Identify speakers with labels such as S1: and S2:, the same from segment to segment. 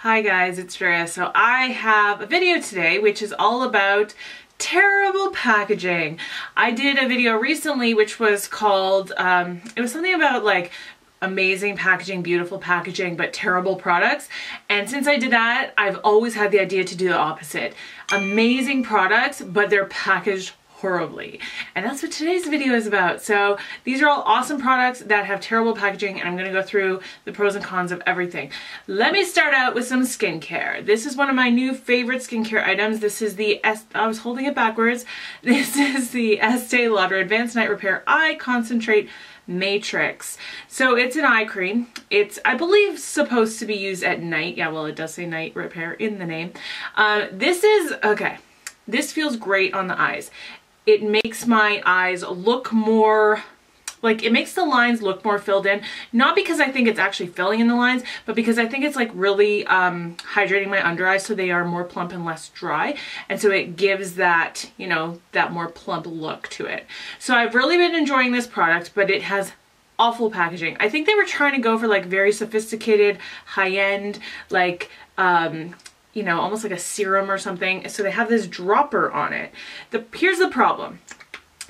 S1: Hi guys, it's Drea. So I have a video today which is all about terrible packaging. I did a video recently which was called, it was something about like amazing packaging, beautiful packaging, but terrible products. And since I did that, I've always had the idea to do the opposite. Amazing products, but they're packaged horribly. And that's what today's video is about. So these are all awesome products that have terrible packaging, and I'm gonna go through the pros and cons of everything. Let me start out with some skincare. This is one of my new favorite skincare items. This is the, I was holding it backwards. This is the Estee Lauder Advanced Night Repair Eye Concentrate Matrix. So it's an eye cream. It's, I believe, supposed to be used at night. Yeah, well, it does say night repair in the name. This is, okay, this feels great on the eyes. It makes my eyes look more, like it makes the lines look more filled in. Not because I think it's actually filling in the lines, but because I think it's like really hydrating my under eyes so they are more plump and less dry. And so it gives that, you know, that more plump look to it. So I've really been enjoying this product, but it has awful packaging. I think they were trying to go for like very sophisticated, high-end, like, you know, almost like a serum or something. So they have this dropper on it. Here's the problem.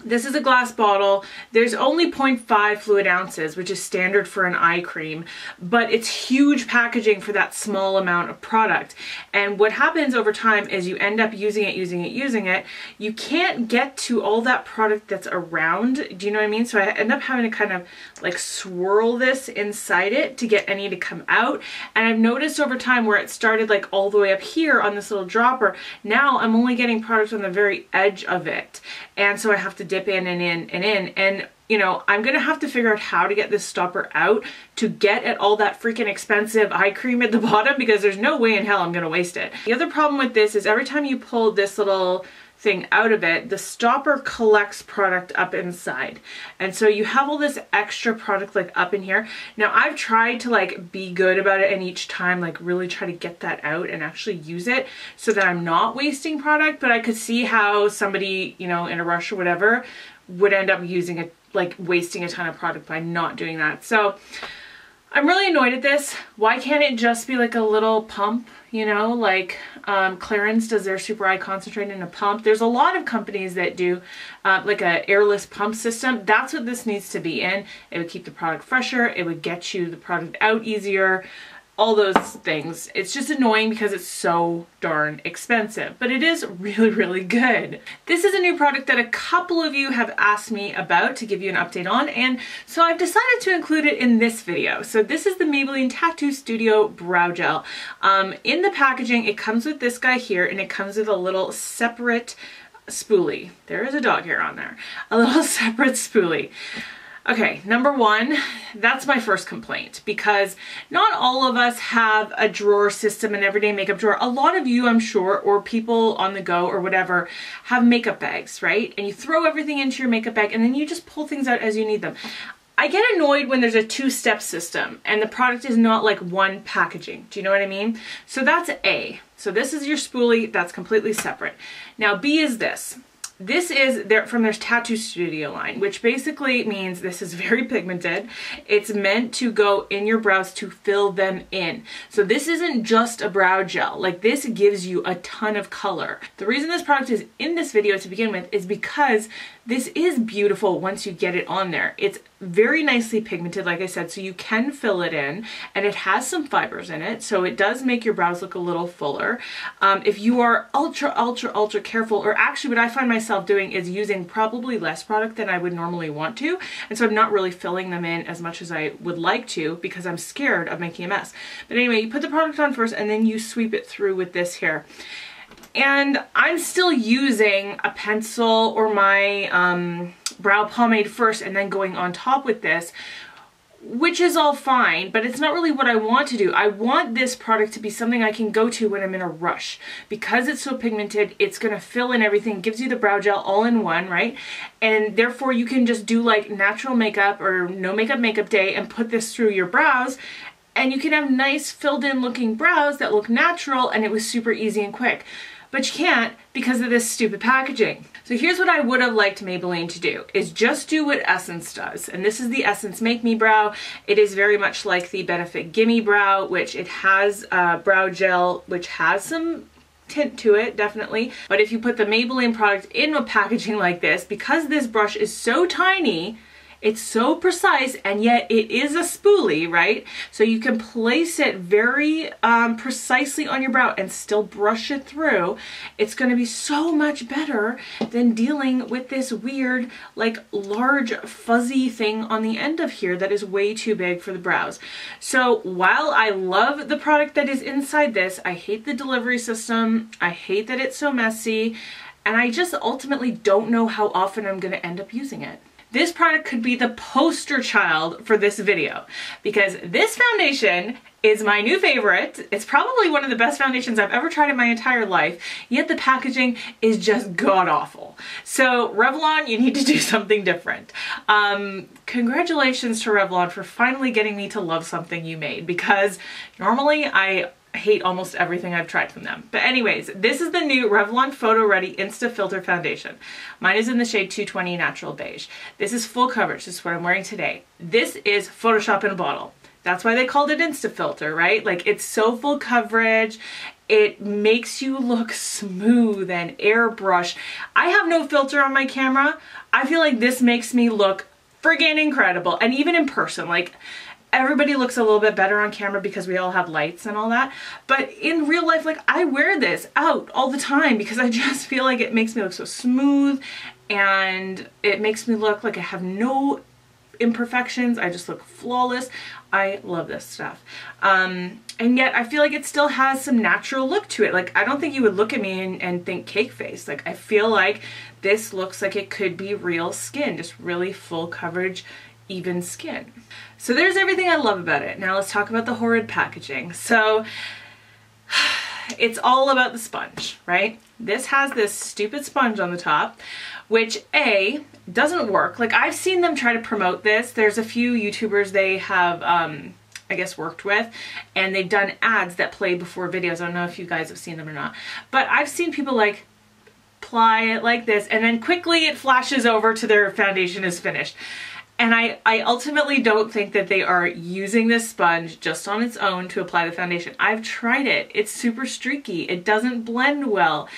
S1: This is a glass bottle. There's only 0.5 fluid ounces, which is standard for an eye cream, but it's huge packaging for that small amount of product. And what happens over time is you end up using it. You can't get to all that product that's around. Do you know what I mean? So I end up having to kind of like swirl this inside it to get any to come out. And I've noticed over time where it started like all the way up here on this little dropper, now I'm only getting product on the very edge of it. And so I have to dip in and in and in, and you know, I'm gonna have to figure out how to get this stopper out to get at all that freaking expensive eye cream at the bottom, because there's no way in hell I'm gonna waste it. The other problem with this is every time you pull this little thing out of it, the stopper collects product up inside, and so you have all this extra product like up in here. Now I've tried to like be good about it and each time like really try to get that out and actually use it so that I'm not wasting product, but I could see how somebody, you know, in a rush or whatever would end up using it, like wasting a ton of product by not doing that. So I'm really annoyed at this. Why can't it just be like a little pump, you know, like Clarins does their Super Eye Concentrate in a pump. There's a lot of companies that do like a airless pump system. That's what this needs to be in. It would keep the product fresher. It would get you the product out easier. All those things. It's just annoying because it's so darn expensive, but it is really, really good. This is a new product that a couple of you have asked me about to give you an update on, and so I've decided to include it in this video. So this is the Maybelline Tattoo Studio Brow Gel. In the packaging, it comes with this guy here, and it comes with a little separate spoolie. There is a dog hair on there. A little separate spoolie. Okay, number one, that's my first complaint, because not all of us have a drawer system, an everyday makeup drawer. A lot of you, I'm sure, or people on the go or whatever, have makeup bags, right? And you throw everything into your makeup bag and then you just pull things out as you need them. I get annoyed when there's a two-step system and the product is not like one packaging. Do you know what I mean? So that's A. So this is your spoolie, that's completely separate. Now B is this. This is from their Tattoo Studio line, which basically means this is very pigmented. It's meant to go in your brows to fill them in. So this isn't just a brow gel. Like, this gives you a ton of color. The reason this product is in this video to begin with is because this is beautiful once you get it on there. It's very nicely pigmented, like I said, so you can fill it in, and it has some fibers in it, so it does make your brows look a little fuller. If you are ultra careful, or actually what I find myself doing is using probably less product than I would normally want to, and so I'm not really filling them in as much as I would like to because I'm scared of making a mess. But anyway, you put the product on first and then you sweep it through with this here. And I'm still using a pencil or my brow pomade first and then going on top with this, which is all fine, but it's not really what I want to do. I want this product to be something I can go to when I'm in a rush. Because it's so pigmented, it's gonna fill in everything, gives you the brow gel all in one, right? And therefore you can just do like natural makeup or no makeup day and put this through your brows, and you can have nice filled in looking brows that look natural, and it was super easy and quick. But you can't because of this stupid packaging. So here's what I would have liked Maybelline to do, is just do what Essence does. And this is the Essence Make Me Brow. It is very much like the Benefit Gimme Brow, which it has brow gel, which has some tint to it, definitely. But if you put the Maybelline product in a packaging like this, because this brush is so tiny, it's so precise, and yet it is a spoolie, right? So you can place it very precisely on your brow and still brush it through. It's going to be so much better than dealing with this weird, like, large fuzzy thing on the end of here that is way too big for the brows. So while I love the product that is inside this, I hate the delivery system. I hate that it's so messy, and I just ultimately don't know how often I'm going to end up using it. This product could be the poster child for this video, because this foundation is my new favorite. It's probably one of the best foundations I've ever tried in my entire life, yet the packaging is just god-awful. So Revlon, you need to do something different. Congratulations to Revlon for finally getting me to love something you made, because normally I hate almost everything I've tried from them. But anyways, this is the new Revlon Photo Ready Insta Filter Foundation. Mine is in the shade 220 Natural Beige. This is full coverage. This is what I'm wearing today. This is Photoshop in a bottle. That's why they called it Insta Filter, right? Like, it's so full coverage. It makes you look smooth and airbrush. I have no filter on my camera. I feel like this makes me look friggin' incredible. And even in person, like, everybody looks a little bit better on camera because we all have lights and all that. But in real life, like, I wear this out all the time because I just feel like it makes me look so smooth, and it makes me look like I have no imperfections. I just look flawless. I love this stuff. And yet I feel like it still has some natural look to it. Like, I don't think you would look at me and think cake face. Like, I feel like this looks like it could be real skin, just really full coverage, even skin. So there's everything I love about it. Now let's talk about the horrid packaging. So it's all about the sponge, right? This has this stupid sponge on the top, which A, doesn't work. Like, I've seen them try to promote this. There's a few YouTubers they have, I guess, worked with, and they've done ads that play before videos. I don't know if you guys have seen them or not, but I've seen people like apply it like this, and then quickly it flashes over to their foundation is finished. And I ultimately don't think that they are using this sponge just on its own to apply the foundation. I've tried it. It's super streaky. It doesn't blend well.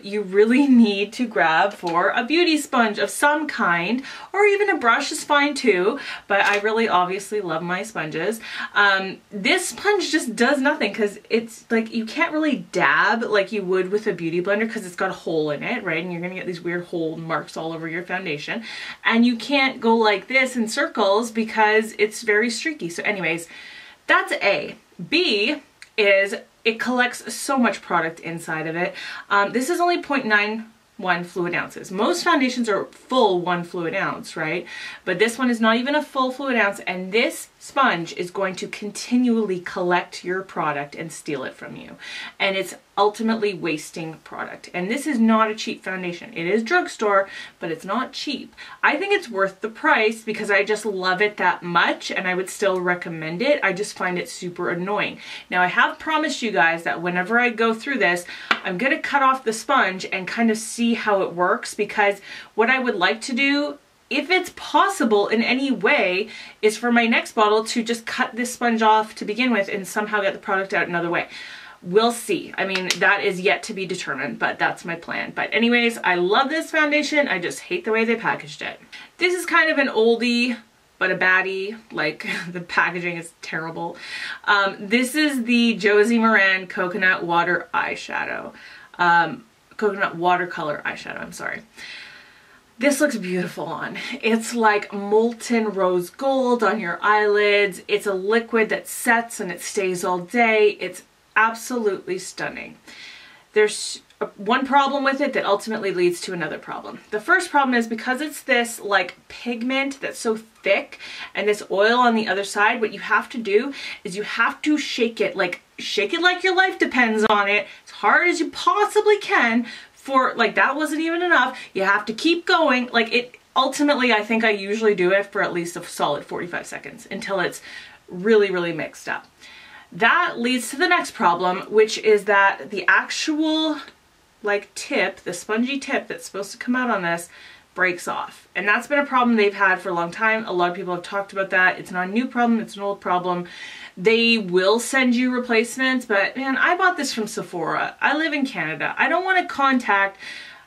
S1: You really need to grab for a beauty sponge of some kind, or even a brush is fine too, but I really obviously love my sponges. This sponge just does nothing, because it's like, you can't really dab like you would with a beauty blender because it's got a hole in it, right? And you're gonna get these weird hole marks all over your foundation. And you can't go like this in circles because it's very streaky. So anyways, that's A. B is it collects so much product inside of it. This is only 0.91 fluid ounces. Most foundations are full 1 fluid ounce, right? But this one is not even a full fluid ounce, and this sponge is going to continually collect your product and steal it from you. And it's ultimately wasting product. And this is not a cheap foundation. It is drugstore, but it's not cheap. I think it's worth the price because I just love it that much, and I would still recommend it. I just find it super annoying. Now, I have promised you guys that whenever I go through this, I'm gonna cut off the sponge and kind of see how it works, because what I would like to do, if it's possible in any way, is for my next bottle to just cut this sponge off to begin with and somehow get the product out another way. We'll see. I mean, that is yet to be determined, but that's my plan. But anyways, I love this foundation. I just hate the way they packaged it. This is kind of an oldie, but a baddie. Like, the packaging is terrible. This is the Josie Maran Coconut Water Eyeshadow. Coconut Watercolor Eyeshadow, I'm sorry. This looks beautiful on. It's like molten rose gold on your eyelids. It's a liquid that sets and it stays all day. It's absolutely stunning. There's one problem with it that ultimately leads to another problem. The first problem is because it's this like pigment that's so thick and this oil on the other side, what you have to do is you have to shake it like your life depends on it, as hard as you possibly can. For like, that wasn't even enough. You have to keep going. Like, it ultimately, I think I usually do it for at least a solid 45 seconds until it's really, really mixed up. That leads to the next problem, which is that the actual like tip, the spongy tip that's supposed to come out on this, breaks off. And that's been a problem they've had for a long time. A lot of people have talked about that. It's not a new problem, it's an old problem. They will send you replacements, but man, I bought this from Sephora. I live in Canada. I don't want to contact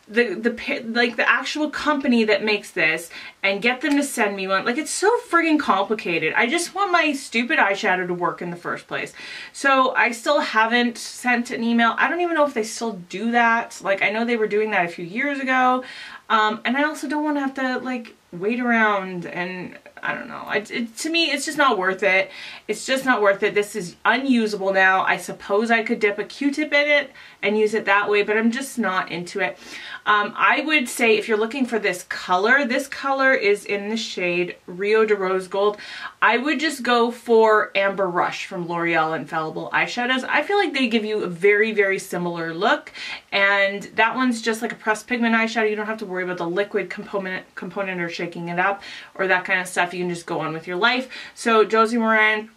S1: the actual company that makes this and get them to send me one. Like, it's so friggin' complicated. I just want my stupid eyeshadow to work in the first place. So I still haven't sent an email. I don't even know if they still do that. Like, I know they were doing that a few years ago. And I also don't want to have to like wait around, and I don't know. To me, it's just not worth it. It's just not worth it. This is unusable now. I suppose I could dip a Q-tip in it and use it that way, but I'm just not into it. I would say if you're looking for this color is in the shade Rio de Rose Gold. I would just go for Amber Rush from L'Oreal Infallible Eyeshadows. I feel like they give you a very, very similar look, and that one's just like a pressed pigment eyeshadow. You don't have to worry about the liquid component or shaking it up or that kind of stuff. You can just go on with your life. So Josie Moran.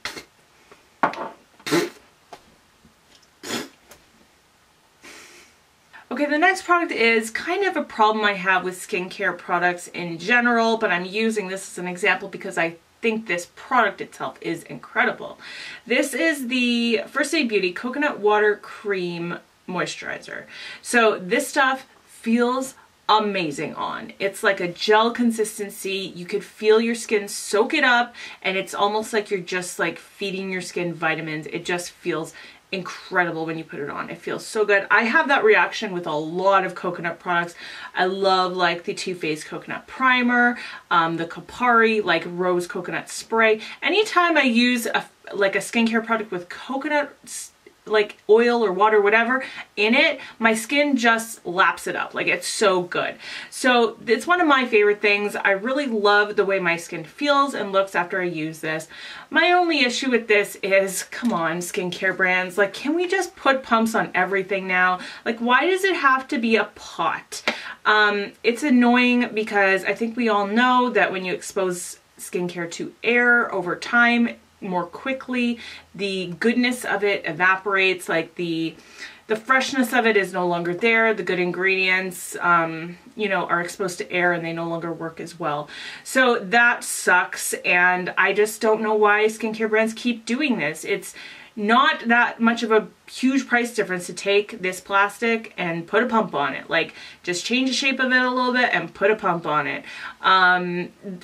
S1: Okay, the next product is kind of a problem I have with skincare products in general, but I'm using this as an example because I think this product itself is incredible. This is the First Aid Beauty Coconut Water Cream Moisturizer. So this stuff feels amazing on. It's like a gel consistency. You could feel your skin soak it up, and it's almost like you're just like feeding your skin vitamins. It just feels incredible when you put it on. It feels so good. I have that reaction with a lot of coconut products. I love like the Too Faced Coconut Primer, the Kopari like Rose Coconut Spray. Anytime I use a skincare product with coconut like oil or water, whatever in it, my skin just laps it up. Like, it's so good. So it's one of my favorite things. I really love the way my skin feels and looks after I use this. My only issue with this is, come on, skincare brands, like, can we just put pumps on everything now? Like, why does it have to be a pot? It's annoying because I think we all know that when you expose skincare to air over time, more quickly, the goodness of it evaporates. Like the freshness of it is no longer there. The good ingredients, you know, are exposed to air and they no longer work as well. So that sucks, and I just don't know why skincare brands keep doing this. It's not that much of a huge price difference to take this plastic and put a pump on it. Like, just change the shape of it a little bit and put a pump on it.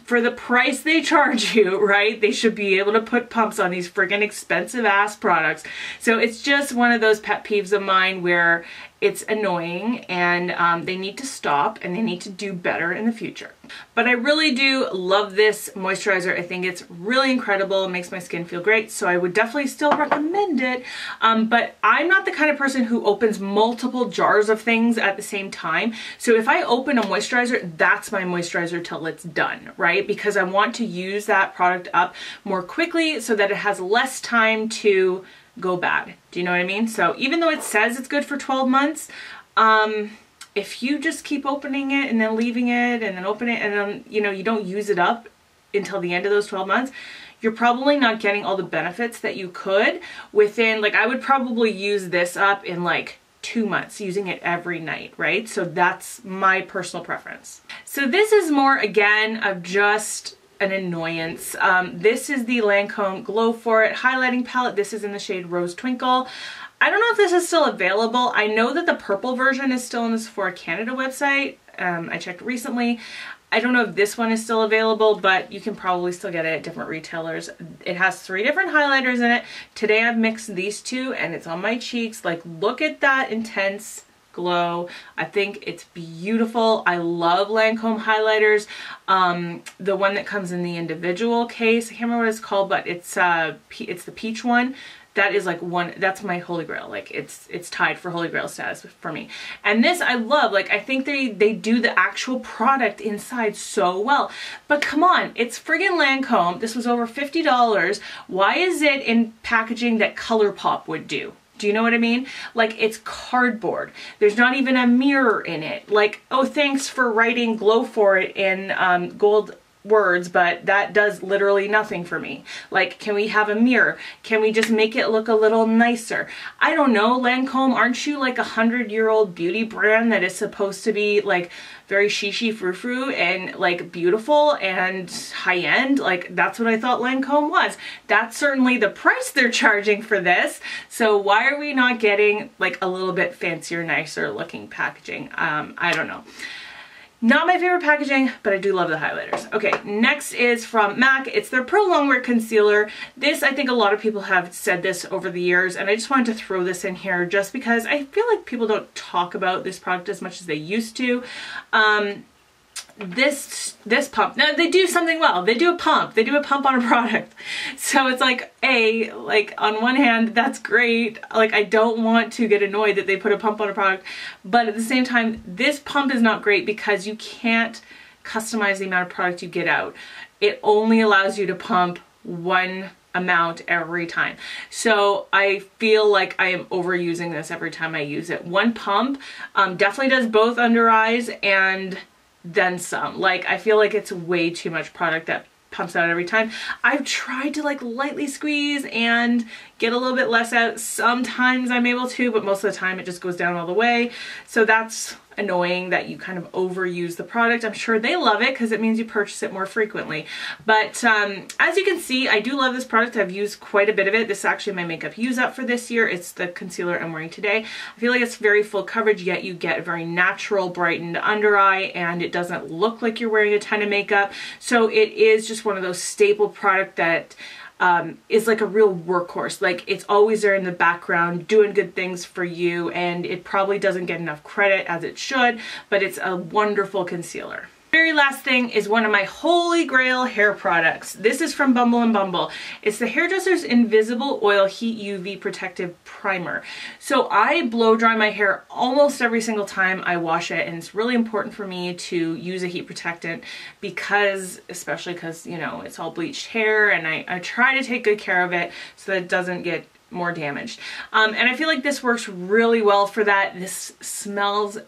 S1: For the price they charge you, right, they should be able to put pumps on these friggin' expensive ass products. So it's just one of those pet peeves of mine where it's annoying, and they need to stop and they need to do better in the future. But I really do love this moisturizer. I think it's really incredible. It makes my skin feel great, so I would definitely still recommend it. But I'm not the kind of person who opens multiple jars of things at the same time. So if I open a moisturizer, that's my moisturizer till it's done, right? Because I want to use that product up more quickly so that it has less time to go bad. Do you know what I mean? So even though it says it's good for 12 months, if you just keep opening it and then leaving it and then open it and then, you know, you don't use it up until the end of those 12 months, you're probably not getting all the benefits that you could within, like, I would probably use this up in like 2 months, using it every night, right? So that's my personal preference. So this is more, again, of just an annoyance. This is the Lancome Glow For It highlighting palette. This is in the shade Rose Twinkle. I don't know if this is still available. I know that the purple version is still on the Sephora Canada website. I checked recently. I don't know if this one is still available, but you can probably still get it at different retailers. It has 3 different highlighters in it. Today I've mixed these 2 and it's on my cheeks. Like, look at that intense glow. I think it's beautiful. I love Lancome highlighters. The one that comes in the individual case, I can't remember what it's called, but it's the peach one. That is like that's my holy grail. Like, it's tied for holy grail status for me. And this I love. Like, I think they do the actual product inside so well. But come on, it's friggin' Lancome. This was over $50. Why is it in packaging that ColourPop would do? Do you know what I mean? Like, it's cardboard. There's not even a mirror in it. Like, oh, thanks for writing Glow For It in gold words, but that does literally nothing for me. Like, can we have a mirror? Can we just make it look a little nicer? I don't know, Lancome, aren't you like 100-year-old beauty brand that is supposed to be like very shishi frou-frou and like beautiful and high-end? Like, that's what I thought Lancome was. That's certainly the price they're charging for this. So why are we not getting like a little bit fancier, nicer looking packaging? I don't know. Not my favorite packaging, but I do love the highlighters. Okay, next is from MAC. It's their Pro Longwear Concealer. This, I think a lot of people have said this over the years, and I just wanted to throw this in here just because I feel like people don't talk about this product as much as they used to. This pump, now they do something well. They do a pump. They do a pump on a product. So it's like, like on one hand, that's great. Like, I don't want to get annoyed that they put a pump on a product, but at the same time, this pump is not great because you can't customize the amount of product you get out. It only allows you to pump one amount every time. So I feel like I am overusing this every time I use it. One pump definitely does both under eyes and then some. Like, I feel like it's way too much product that pumps out every time. I've tried to like lightly squeeze and get a little bit less out. Sometimes I'm able to, but most of the time it just goes down all the way. So that's annoying that you kind of overuse the product. I'm sure they love it because it means you purchase it more frequently. But as you can see, I do love this product. I've used quite a bit of it. This is actually my makeup use up for this year. It's the concealer I'm wearing today. I feel like it's very full coverage, yet you get a very natural brightened under eye, and it doesn't look like you're wearing a ton of makeup. So it is just one of those staple product that is like a real workhorse. Like, it's always there in the background doing good things for you, and it probably doesn't get enough credit as it should, but it's a wonderful concealer. Very last thing is one of my holy grail hair products. This is from Bumble & Bumble. It's the Hairdresser's Invisible Oil Heat UV Protective Primer. So I blow dry my hair almost every single time I wash it, and it's really important for me to use a heat protectant because, especially because, you know, it's all bleached hair, and I try to take good care of it so that it doesn't get more damaged. And I feel like this works really well for that. This smells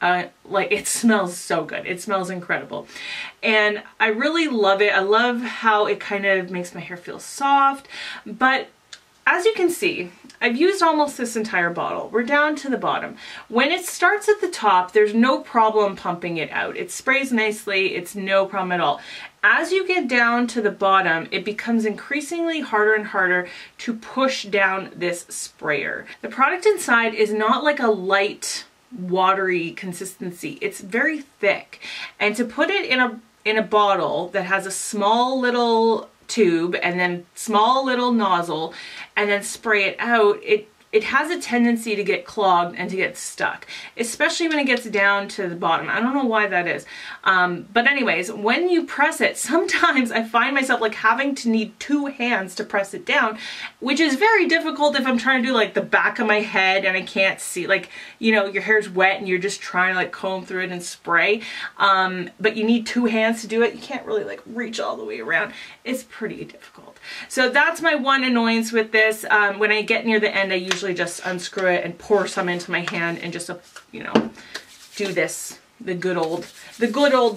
S1: like, it smells so good. It smells incredible. And I really love it. I love how it kind of makes my hair feel soft. But as you can see, I've used almost this entire bottle. We're down to the bottom. When it starts at the top, there's no problem pumping it out. It sprays nicely. It's no problem at all. As you get down to the bottom, it becomes increasingly harder and harder to push down this sprayer. The product inside is not like a light, watery consistency. It's very thick. And to put it in a bottle that has a small little tube and then small little nozzle and then spray it out, it has a tendency to get clogged and to get stuck, especially when it gets down to the bottom. I don't know why that is. But anyways, when you press it, sometimes I find myself like having to need two hands to press it down, which is very difficult if I'm trying to do like the back of my head and I can't see, like, you know, your hair's wet and you're just trying to like comb through it and spray. But you need two hands to do it. You can't really like reach all the way around. It's pretty difficult. So that's my one annoyance with this. When I get near the end, I usually just unscrew it and pour some into my hand and just, you know, do this, the good old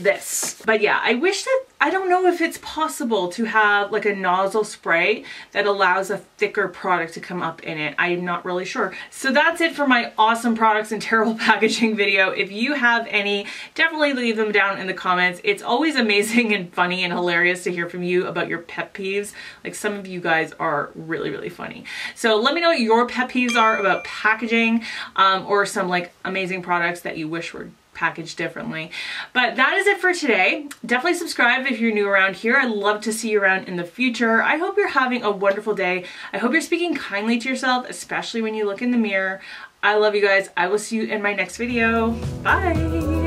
S1: this. But yeah, I wish that, I don't know if it's possible to have like a nozzle spray that allows a thicker product to come up in it. I'm not really sure. So that's it for my awesome products and terrible packaging video. If you have any, definitely leave them down in the comments. It's always amazing and funny and hilarious to hear from you about your pet peeves. Like, some of you guys are really, really funny. So let me know what your pet peeves are about packaging, or some like amazing products that you wish were packaged differently. But that is it for today. Definitely subscribe if you're new around here. I'd love to see you around in the future. I hope you're having a wonderful day. I hope you're speaking kindly to yourself, especially when you look in the mirror. I love you guys. I will see you in my next video. Bye.